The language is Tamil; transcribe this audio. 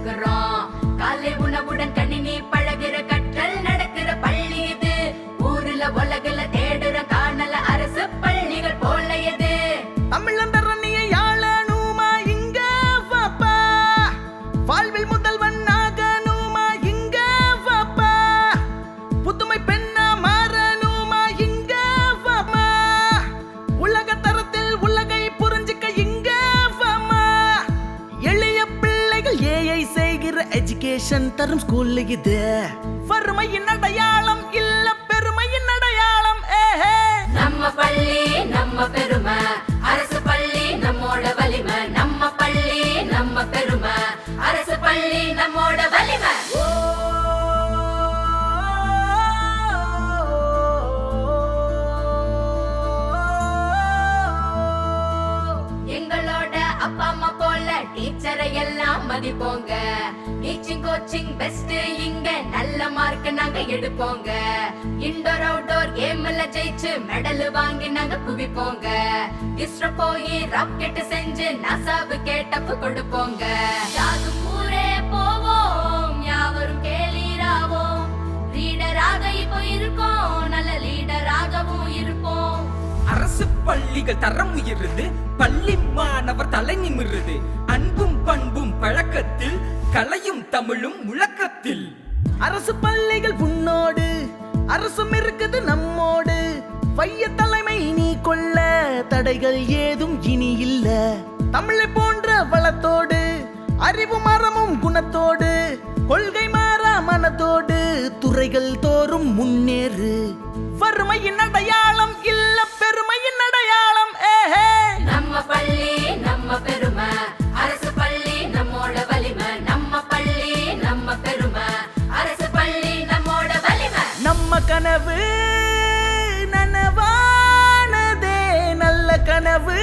கத்துக்கிறோம். காலை உணவுடன் கணினி பழகிற கற்றல் நடக்கிற பள்ளி இது. ஊருல உலகுல தேடுற காணல அரசு பள்ளிகள் போல எது. தமிழந்தரணியை ஆளணுமா இங்க வாப்பா, வாழ்வில் முதல்வன் ஆகணுமா இங்க வாப்பா, புதுமை பெண்ணா மாறணுமா இங்க வாப்பா, உலக தரத்தில் உலகை புரிஞ்சுக்க இங்க வாமா. எளிய பிள்ளைகள் ஏஐ செய்கிற எஜுகேஷன் தரும் ஸ்கூல் இது. வறுமையின் அடையாளம் இல்ல பெருமையின் அடையாளம். நம்ம பள்ளி நம்ம பெருமை, அரசு பள்ளி நம்மோட வலிமை. நம்ம பள்ளி நம்ம பெருமை, அரசு பள்ளி நம்மோட வலிமை. எங்களோட அப்பா அம்மா போல டீச்சரை எல்லாம் மதிப்போங்க. டீச்சிங் கோச்சிங் பெஸ்ட் இங்க, நல்ல மார்க் நாங்க எடுப்போங்க. இன்டோர் அவுட்டோர் கேம்ல ஜெயிச்சு மெடல் வாங்கி நாங்க குவிப்போங்க. இஸ்ரோ போய் ராக்கெட் செஞ்சு நாசாவு கேட்டப்பு கொடுப்போங்க. யாரும் ஊரே போவோம், யாவரும் கேளீராவோம். ரீடராக இப்போ இருக்கோம், நல்ல லீடராகவும் இருப்போம். அரசு பள்ளிகள் தரம் உயருது, பள்ளி மாணவர் தலை நிமிருது. அன்பும் பண்பும் பழக்கத்தில், கலையும் தமிழும் முழக்கத்தில். அரசு பள்ளிகள் உன்னோடு, அரசும் இருக்குது நம்மோடு. பைய தலைமை நீ கொள்ள, தடைகள் ஏதும் இனி இல்ல. தமிழை போன்ற வளத்தோடு, அறிவு மரமும் குணத்தோடு, கொள்கை மாறா மனத்தோடு, துறைகள் தோறும் முன்னேறு. வறுமையின் அடையாளம் இல்ல பெருமையின் அடையாளம். நம்ம பள்ளி நம்ம பெருமை, அரசு பள்ளி நம்மோட வலிமை. நம்ம பள்ளி நம்ம பெருமை, அரசு பள்ளி நம்மோட வலிமை. நம்ம கனவு நனவானதே, நல்ல கனவு